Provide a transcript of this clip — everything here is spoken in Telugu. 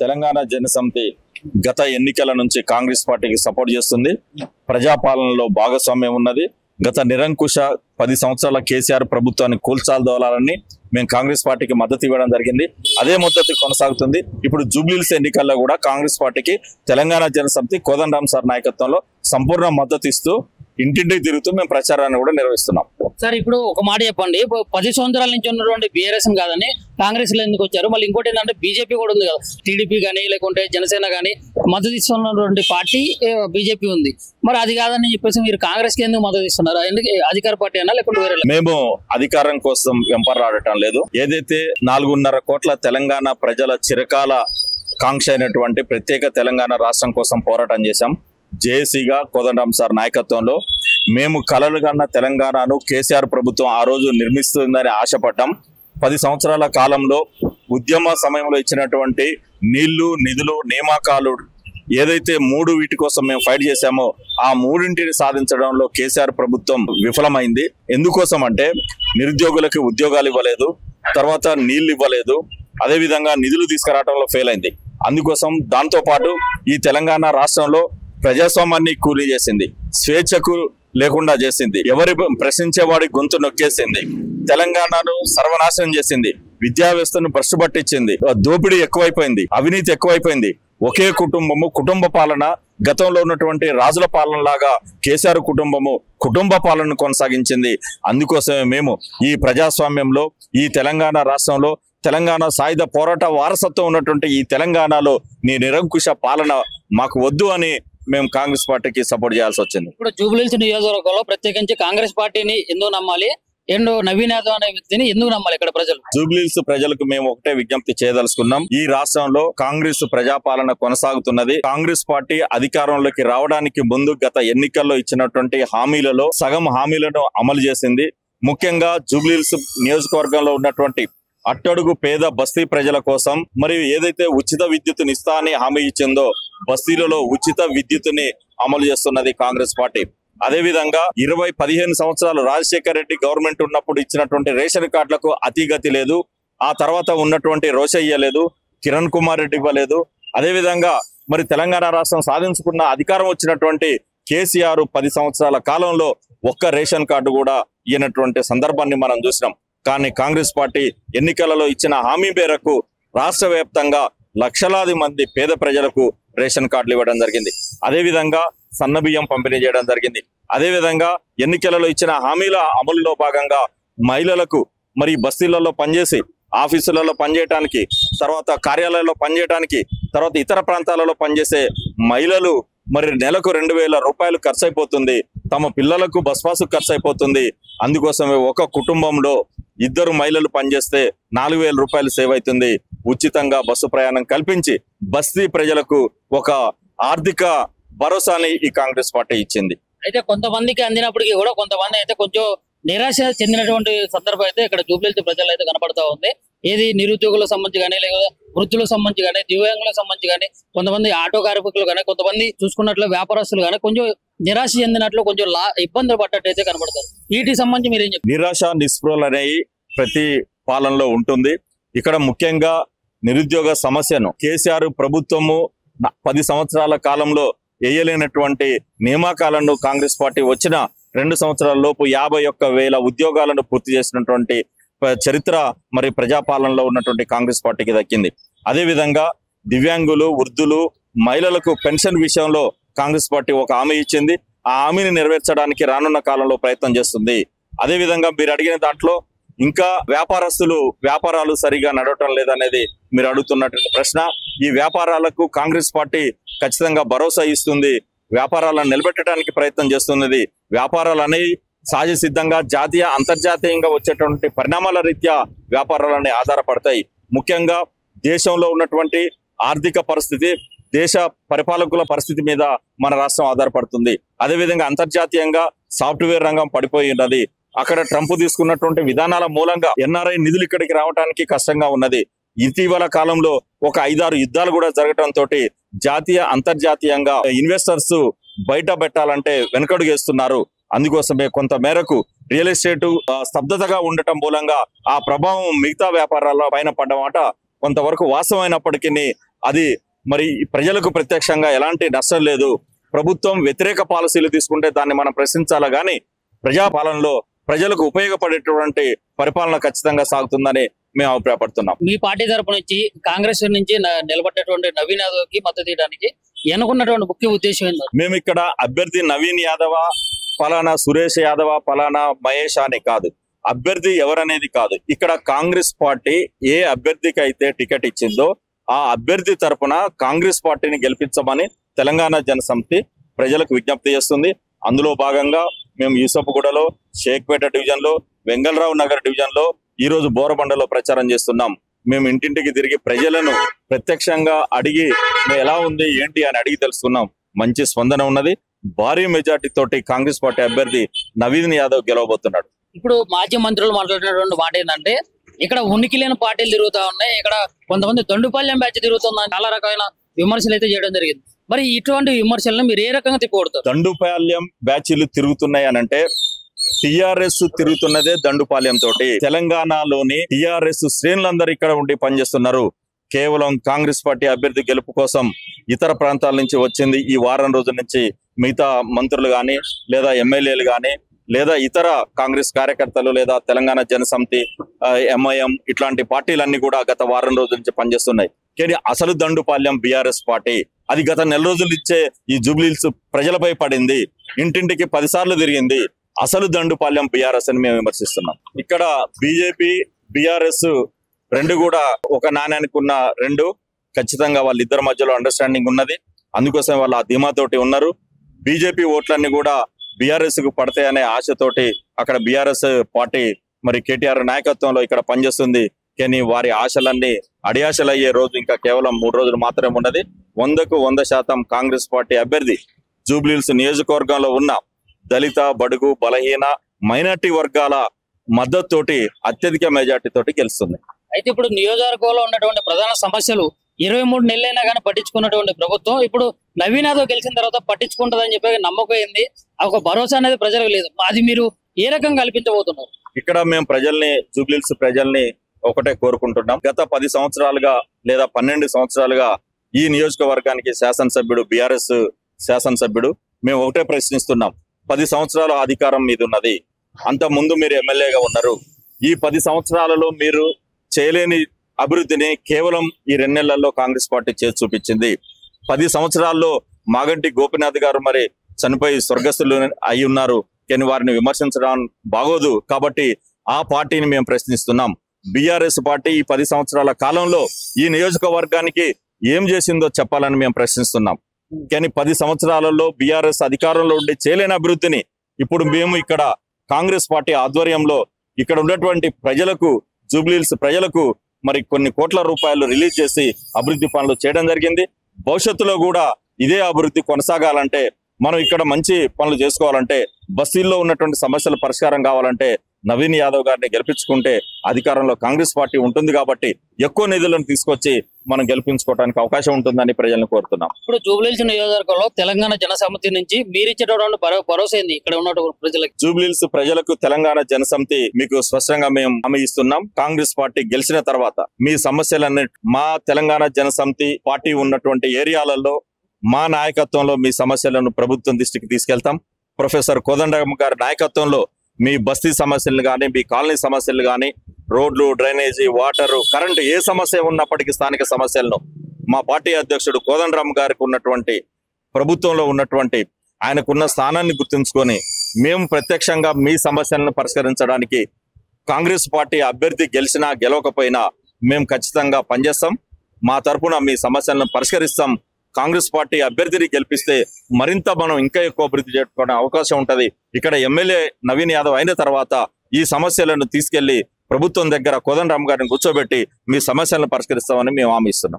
తెలంగాణ జనసమితి గత ఎన్నికల నుంచి కాంగ్రెస్ పార్టీకి సపోర్ట్ చేస్తుంది. ప్రజాపాలనలో భాగస్వామ్యం ఉన్నది. గత నిరంకుశ 10 సంవత్సరాల కేసీఆర్ ప్రభుత్వాన్ని కూల్చాలని మేము కాంగ్రెస్ పార్టీకి మద్దతు ఇవ్వడం జరిగింది. అదే మద్దతు కొనసాగుతుంది. ఇప్పుడు జూబ్లీహిల్స్ ఎన్నికల్లో కూడా కాంగ్రెస్ పార్టీకి తెలంగాణ జనసమితి కోదండరాం సార్ నాయకత్వంలో సంపూర్ణ మద్దతు ఇస్తూ ఇంటింటికి తిరుగుతూ మేము ప్రచారాన్ని కూడా నిర్వహిస్తున్నాం. సార్ ఇప్పుడు ఒక మాట చెప్పండి, 10 సంవత్సరాల నుంచి ఉన్నటువంటి బీఆర్ఎస్ కాదని కాంగ్రెస్ లో ఎందుకు వచ్చారు? మళ్ళీ ఇంకోటి ఏంటంటే బీజేపీ కూడా ఉంది కదా, టీడీపీ కానీ లేకుంటే జనసేన కానీ మద్దతు ఇస్తున్నటువంటి పార్టీ బీజేపీ ఉంది. మరి అది కాదని చెప్పేసి మీరు కాంగ్రెస్ కి ఎందుకు మద్దతు ఇస్తున్నారు? ఎందుకు అధికార పార్టీ అయినా లేకుంటే వేరే? మేము అధికారం కోసం వెంపర్లాడటం లేదు. ఏదైతే 4.5 కోట్ల తెలంగాణ ప్రజల చిరకాల కాంక్ష అయినటువంటి ప్రత్యేక తెలంగాణ రాష్ట్రం కోసం పోరాటం చేశాం. జేఏసీగా కోదండరాం సార్ నాయకత్వంలో మేము కలలు కన్న తెలంగాణను కేసీఆర్ ప్రభుత్వం ఆ రోజు నిర్మిస్తుందని ఆశపడ్డాం. 10 సంవత్సరాల కాలంలో ఉద్యమ సమయంలో ఇచ్చినటువంటి నీళ్లు, నిధులు, నియామకాలు ఏదైతే 3 వీటి కోసం మేము ఫైట్ చేశామో ఆ 3ంటిని సాధించడంలో కేసీఆర్ ప్రభుత్వం విఫలమైంది. ఎందుకోసం అంటే నిరుద్యోగులకి ఉద్యోగాలు ఇవ్వలేదు, తర్వాత నీళ్లు ఇవ్వలేదు, అదేవిధంగా నిధులు తీసుకురావడంలో ఫెయిల్ అయింది. అందుకోసం దాంతో పాటు ఈ తెలంగాణ రాష్ట్రంలో ప్రజాస్వామ్యాన్ని కూలీ చేసింది, స్వేచ్ఛకు లేకుండా చేసింది, ఎవరి ప్రశ్నించేవాడి గొంతు నొక్కేసింది, తెలంగాణను సర్వనాశనం చేసింది, విద్యా వ్యవస్థను భ్రష్టు పట్టించింది, దోపిడీ ఎక్కువైపోయింది, అవినీతి ఎక్కువైపోయింది. ఒకే కుటుంబము, కుటుంబ పాలన, గతంలో ఉన్నటువంటి రాజుల పాలన లాగా కేసీఆర్ కుటుంబము కుటుంబ పాలనను కొనసాగించింది. అందుకోసమే మేము ఈ ప్రజాస్వామ్యంలో ఈ తెలంగాణ రాష్ట్రంలో తెలంగాణ సాయుధ పోరాట వారసత్వం ఉన్నటువంటి ఈ తెలంగాణలో నీ నిరంకుశ పాలన మాకు వద్దు అని మేము కాంగ్రెస్ పార్టీకి సపోర్ట్ చేయాల్సి వచ్చింది. ఇప్పుడు జూబ్లీహిల్స్ నియోజకవర్గంలో ప్రత్యేకించి కాంగ్రెస్ పార్టీని ఎందుకు నమ్మాలి? నవీన్ యాదవ్ అనే వ్యక్తిని ఎందుకు నమ్మాలి ఇక్కడ ప్రజలు? జూబ్లీహిల్స్ ప్రజలకు మేము ఒకటే విజ్ఞప్తి చేయదలుచుకున్నాం. ఈ రాష్ట్రంలో కాంగ్రెస్ ప్రజాపాలన కొనసాగుతున్నది. కాంగ్రెస్ పార్టీ అధికారంలోకి రావడానికి ముందు గత ఎన్నికల్లో ఇచ్చినటువంటి హామీలలో సగం హామీలను అమలు చేసింది. ముఖ్యంగా జూబ్లీహిల్స్ నియోజకవర్గంలో ఉన్నటువంటి అట్టడుగు పేద బస్తీ ప్రజల కోసం మరియు ఏదైతే ఉచిత విద్యుత్తుని ఇస్తా అని హామీ ఇచ్చిందో బస్తీలలో ఉచిత విద్యుత్తుని అమలు చేస్తున్నది కాంగ్రెస్ పార్టీ. అదే విధంగా 15 సంవత్సరాలు రాజశేఖర రెడ్డి గవర్నమెంట్ ఉన్నప్పుడు ఇచ్చినటువంటి రేషన్ కార్డులకు అతిగతి లేదు. ఆ తర్వాత ఉన్నటువంటి రోషయ్య లేదు, కిరణ్ కుమార్ రెడ్డి ఇవ్వలేదు. అదే విధంగా మరి తెలంగాణ రాష్ట్రం సాధించుకున్న అధికారం వచ్చినటువంటి కేసీఆర్ 10 సంవత్సరాల కాలంలో ఒక్క రేషన్ కార్డు కూడా ఇయ్యనటువంటి సందర్భాన్ని మనం చూసినాం. కానీ కాంగ్రెస్ పార్టీ ఎన్నికలలో ఇచ్చిన హామీ మేరకు రాష్ట్ర వ్యాప్తంగా లక్షలాది మంది పేద ప్రజలకు రేషన్ కార్డులు ఇవ్వడం జరిగింది. అదేవిధంగా సన్నబియ్యం పంపిణీ చేయడం జరిగింది. అదేవిధంగా ఎన్నికలలో ఇచ్చిన హామీల అమలులో భాగంగా మహిళలకు మరి బస్తీలలో పనిచేసి ఆఫీసులలో పనిచేయడానికి, తర్వాత కార్యాలయాల్లో పనిచేయడానికి, తర్వాత ఇతర ప్రాంతాలలో పనిచేసే మహిళలు మరి నెలకు 2,000 రూపాయలు ఖర్చు అయిపోతుంది. తమ పిల్లలకు బస్ పాసు ఖర్చు అయిపోతుంది. అందుకోసమే ఒక కుటుంబంలో 2 మహిళలు పనిచేస్తే 4,000 రూపాయలు సేవ్ అవుతుంది. ఉచితంగా బస్సు ప్రయాణం కల్పించి బస్తీ ప్రజలకు ఒక ఆర్థిక భరోసాని ఈ కాంగ్రెస్ పార్టీ ఇచ్చింది. అయితే కొంతమందికి అందినప్పటికీ కూడా కొంతమంది అయితే కొంచెం నిరాశ చెందినటువంటి సందర్భం అయితే ఇక్కడ జూబ్లీహిల్స్ ప్రజలు అయితే కనపడతా ఉంది. ఏది నిరుద్యోగులకు సంబంధించి కానీ, లేదా వృత్తులకు సంబంధించి కానీ, దివ్యాంగులకు సంబంధించి కానీ, కొంతమంది ఆటో కార్మికులు కానీ, కొంతమంది చూసుకున్నట్లు వ్యాపారస్తులు కానీ కొంచెం నిరాశ చెందినట్లు, కొంచెం ఇబ్బందులు పడ్డట్టు అయితే కనబడతారు. వీటికి సంబంధించి మీరు ఏం చెప్తారు? నిరాశ నిస్పృహలు అనేవి ప్రతి పాలనలో ఉంటుంది. ఇక్కడ ముఖ్యంగా నిరుద్యోగ సమస్యను కేసీఆర్ ప్రభుత్వము 10 సంవత్సరాల కాలంలో వేయలేనటువంటి నియామకాలను కాంగ్రెస్ పార్టీ వచ్చిన 2 సంవత్సరాల లోపు 51,000 ఉద్యోగాలను పూర్తి చేసినటువంటి చరిత్ర మరి ప్రజాపాలనలో ఉన్నటువంటి కాంగ్రెస్ పార్టీకి దక్కింది. అదేవిధంగా దివ్యాంగులు, వృద్ధులు, మహిళలకు పెన్షన్ విషయంలో కాంగ్రెస్ పార్టీ ఒక హామీ ఇచ్చింది. ఆ హామీని నెరవేర్చడానికి రానున్న కాలంలో ప్రయత్నం చేస్తుంది. అదేవిధంగా మీరు అడిగిన దాంట్లో ఇంకా వ్యాపారాలు సరిగా నడవటం లేదనేది మీరు అడుగుతున్నటువంటి ప్రశ్న. ఈ వ్యాపారాలకు కాంగ్రెస్ పార్టీ ఖచ్చితంగా భరోసా ఇస్తుంది. వ్యాపారాలను నిలబెట్టడానికి ప్రయత్నం చేస్తున్నది. వ్యాపారాలు అనేవి సహజ సిద్ధంగా జాతీయ అంతర్జాతీయంగా వచ్చేటువంటి పరిణామాల రీత్యా వ్యాపారాలనే ఆధారపడతాయి. ముఖ్యంగా దేశంలో ఉన్నటువంటి ఆర్థిక పరిస్థితి, దేశ పరిపాలకుల పరిస్థితి మీద మన రాష్ట్రం ఆధారపడుతుంది. అదేవిధంగా అంతర్జాతీయంగా సాఫ్ట్వేర్ రంగం పడిపోయి ఉన్నది. అక్కడ ట్రంప్ తీసుకున్నటువంటి విధానాల మూలంగా ఎన్ఆర్ఐ నిధులు ఇక్కడికి రావడానికి కష్టంగా ఉన్నది. ఇటీవల కాలంలో ఒక 5-6 యుద్ధాలు కూడా జరగడంతో జాతీయ అంతర్జాతీయంగా ఇన్వెస్టర్స్ బయట పెట్టాలంటే వెనుకడుగేస్తున్నారు. అందుకోసమే కొంత మేరకు రియల్ ఎస్టేట్ స్తబ్దతగా ఉండటం మూలంగా ఆ ప్రభావం మిగతా వ్యాపారాల పైన పడ్డమాట కొంతవరకు వాస్తవమైనప్పటికీ అది మరి ప్రజలకు ప్రత్యక్షంగా ఎలాంటి నష్టం లేదు. ప్రభుత్వం వ్యతిరేక పాలసీలు తీసుకుంటే దాన్ని మనం ప్రశ్నించాలా గానీ ప్రజాపాలనలో ప్రజలకు ఉపయోగపడేటువంటి పరిపాలన ఖచ్చితంగా సాగుతుందని మేము అభిప్రాయపడుతున్నాం. మీ పార్టీ తరపు నుంచి కాంగ్రెస్ నుంచి నిలబడ్డటువంటి నవీన్ యాదవ్ కి మద్దతు ఇవ్వడానికి ఎన్నుకున్నటువంటి ముఖ్య ఉద్దేశం ఏంటో? మేము ఇక్కడ అభ్యర్థి నవీన్ యాదవ, ఫలానా సురేష్ యాదవ, ఫలానా మహేష్ అని కాదు, అభ్యర్థి ఎవరనేది కాదు. ఇక్కడ కాంగ్రెస్ పార్టీ ఏ అభ్యర్థికి అయితే టికెట్ ఇచ్చిందో ఆ అభ్యర్థి తరపున కాంగ్రెస్ పార్టీని గెలిపించమని తెలంగాణ జనసమితి ప్రజలకు విజ్ఞప్తి చేస్తుంది. అందులో భాగంగా మేము యూసఫ్గూడలో, షేక్పేట డివిజన్ లో, వెంగళరావు నగర్ డివిజన్ లో, ఈ రోజు బోరబండలో ప్రచారం చేస్తున్నాం. మేము ఇంటింటికి తిరిగి ప్రజలను ప్రత్యక్షంగా అడిగి ఎలా ఉంది ఏంటి అని అడిగి తెలుసుకున్నాం. మంచి స్పందన ఉన్నది. భారీ మెజార్టీ తోటి కాంగ్రెస్ పార్టీ అభ్యర్థి నవీన్ యాదవ్ గెలవబోతున్నాడు. ఇప్పుడు మాజీ మంత్రులు మాట్లాడినటువంటి మాట ఏంటంటే ఇక్కడ ఉనికి లేని పార్టీలు తిరుగుతా ఉన్నాయి, ఇక్కడ కొంతమంది దొండుపాళ్యం బ్యాచ్ తిరుగుతుందని చాలా రకమైన విమర్శలు అయితే చేయడం జరిగింది. మరి ఇటువంటి విమర్శలను మీరు ఏ రకంగా తిప్పకూడతారు? దండుపాళ్యం బ్యాచీలు తిరుగుతున్నాయి అని అంటే టిఆర్ఎస్ తిరుగుతున్నదే దండుపాళ్యం తోటి. తెలంగాణలోని టిఆర్ఎస్ శ్రేణులందరూ ఇక్కడ ఉండి పనిచేస్తున్నారు. కేవలం కాంగ్రెస్ పార్టీ అభ్యర్థి గెలుపు కోసం ఇతర ప్రాంతాల నుంచి వచ్చింది. ఈ వారం రోజుల నుంచి మిగతా మంత్రులు గాని లేదా ఎమ్మెల్యేలు గాని లేదా ఇతర కాంగ్రెస్ కార్యకర్తలు లేదా తెలంగాణ జనసమితి, ఎంఐఎం ఇట్లాంటి పార్టీలన్నీ కూడా గత వారం రోజుల నుంచి పనిచేస్తున్నాయి. కానీ అసలు దండుపాళ్యం బీఆర్ఎస్ పార్టీ. అది గత నెల రోజుల నుంచే ఈ జూబ్లీహిల్స్ ప్రజలపై పడింది, ఇంటింటికి 10 సార్లు తిరిగింది. అసలు దండుపాళ్యం బీఆర్ఎస్ అని మేము విమర్శిస్తున్నాం. ఇక్కడ బీజేపీ బీఆర్ఎస్ రెండు కూడా ఒక నాణ్యానికి ఉన్న రెండు. ఖచ్చితంగా వాళ్ళిద్దరి మధ్యలో అండర్స్టాండింగ్ ఉన్నది. అందుకోసం వాళ్ళు ఆ ధీమాతోటి ఉన్నారు. బీజేపీ ఓట్లన్నీ కూడా బీఆర్ఎస్ కు పడతాయనే ఆశతోటి అక్కడ బీఆర్ఎస్ పార్టీ మరి కేటీఆర్ నాయకత్వంలో ఇక్కడ పనిచేస్తుంది. కానీ వారి ఆశలన్నీ అడియాశలు అయ్యే రోజు ఇంకా కేవలం 3 రోజులు మాత్రమే ఉన్నది. 100కు 100% కాంగ్రెస్ పార్టీ అభ్యర్థి జూబ్లీహిల్స్ నియోజకవర్గంలో ఉన్న దళిత, బడుగు, బలహీన, మైనార్టీ వర్గాల మద్దతుతోటి అత్యధిక మెజార్టీ తోటి గెలుస్తుంది. అయితే ఇప్పుడు నియోజకవర్గంలో ఉన్నటువంటి ప్రధాన సమస్యలు 23 నెలలైనా కానీ పట్టించుకున్నటువంటి ప్రభుత్వం ఇప్పుడు నవీన్ యాదవ్ గెలిచిన తర్వాత పట్టించుకుంటుందని చెప్పి నమ్మకం ఏంది, ఒక భరోసా అనేది ప్రజలకు లేదు. అది మీరు ఏ రకంగా కల్పించబోతున్నారు? ఇక్కడ మేము ప్రజల్ని, జూబ్లీహిల్స్ ప్రజల్ని ఒకటే కోరుకుంటున్నాం. గత 10 సంవత్సరాలుగా లేదా 12 సంవత్సరాలుగా ఈ నియోజకవర్గానికి శాసనసభ్యుడు, బీఆర్ఎస్ శాసనసభ్యుడు, మేము ఒకటే ప్రశ్నిస్తున్నాం. 10 సంవత్సరాల అధికారం మీద ఉన్నది. అంత ముందు మీరు ఎమ్మెల్యేగా ఉన్నారు. ఈ 10 సంవత్సరాలలో మీరు చేయలేని అభివృద్ధిని కేవలం ఈ 2 నెలల్లో కాంగ్రెస్ పార్టీ చేసి చూపించింది. 10 సంవత్సరాల్లో మాగంటి గోపీనాథ్ గారు మరి చనిపోయి స్వర్గస్థులు అయి ఉన్నారు. కానీ వారిని విమర్శించడం బాగోదు. కాబట్టి ఆ పార్టీని మేము ప్రశ్నిస్తున్నాం. బీఆర్ఎస్ పార్టీ ఈ 10 సంవత్సరాల కాలంలో ఈ నియోజకవర్గానికి ఏం చేసిందో చెప్పాలని మేము ప్రశ్నిస్తున్నాం. కానీ 10 సంవత్సరాలలో బీఆర్ఎస్ అధికారంలో ఉండి చేయలేని అభివృద్ధిని ఇప్పుడు మేము ఇక్కడ కాంగ్రెస్ పార్టీ ఆధ్వర్యంలో ఇక్కడ ఉన్నటువంటి ప్రజలకు, జూబ్లీహిల్స్ ప్రజలకు మరి కొన్ని కోట్ల రూపాయలు రిలీజ్ చేసి అభివృద్ధి పనులు చేయడం జరిగింది. భవిష్యత్తులో కూడా ఇదే అభివృద్ధి కొనసాగాలంటే, మనం ఇక్కడ మంచి పనులు చేసుకోవాలంటే, బస్తీల్లో ఉన్నటువంటి సమస్యల పరిష్కారం కావాలంటే నవీన్ యాదవ్ గారిని గెలిపించుకుంటే అధికారంలో కాంగ్రెస్ పార్టీ ఉంటుంది. కాబట్టి ఎక్కువ నిధులను తీసుకొచ్చి మనం గెలిపించుకోవడానికి అవకాశం ఉంటుందని ప్రజలను కోరుతున్నాం. ఇప్పుడు జూబ్లీహిల్స్ నియోజకవర్గంలో తెలంగాణ జనసమితి నుంచి మీరు ఇచ్చేటటువంటి భరోసా ఏంది ఇక్కడ ఉన్నటువంటి ప్రజలకు? జూబ్లీహిల్స్ ప్రజలకు తెలంగాణ జనసమితి మీకు స్పష్టంగా మేము హామీ ఇస్తున్నాం. కాంగ్రెస్ పార్టీ గెలిచిన తర్వాత మీ సమస్యలన్నీ మా తెలంగాణ జనసమితి పార్టీ ఉన్నటువంటి ఏరియాలలో మా నాయకత్వంలో మీ సమస్యలను ప్రభుత్వం దృష్టికి తీసుకెళ్తాం. ప్రొఫెసర్ కోదండరామ్ గారి నాయకత్వంలో మీ బస్తీ సమస్యలు కానీ, మీ కాలనీ సమస్యలు కానీ, రోడ్లు, డ్రైనేజీ, వాటరు, కరెంటు, ఏ సమస్య ఉన్నప్పటికీ స్థానిక సమస్యలను మా పార్టీ అధ్యక్షుడు కోదండరామ్ గారికి ఉన్నటువంటి ప్రభుత్వంలో ఉన్నటువంటి ఆయనకున్న స్థానాన్ని గుర్తుంచుకొని మేము ప్రత్యక్షంగా మీ సమస్యలను పరిష్కరించడానికి కాంగ్రెస్ పార్టీ అభ్యర్థి గెలిచినా గెలవకపోయినా మేము ఖచ్చితంగా పనిచేస్తాం. మా తరఫున మీ సమస్యలను పరిష్కరిస్తాం. కాంగ్రెస్ పార్టీ అభ్యర్థిని గెలిపిస్తే మరింత మనం ఇంకా ఎక్కువ అభివృద్ధి చేసుకోవడం అవకాశం ఉంటది. ఇక్కడ ఎమ్మెల్యే నవీన్ యాదవ్ అయిన తర్వాత ఈ సమస్యలను తీసుకెళ్లి ప్రభుత్వం దగ్గర కోదండరామ్ గారిని కూర్చోబెట్టి మీ సమస్యలను పరిష్కరిస్తామని మేము హామీ ఇస్తున్నాం.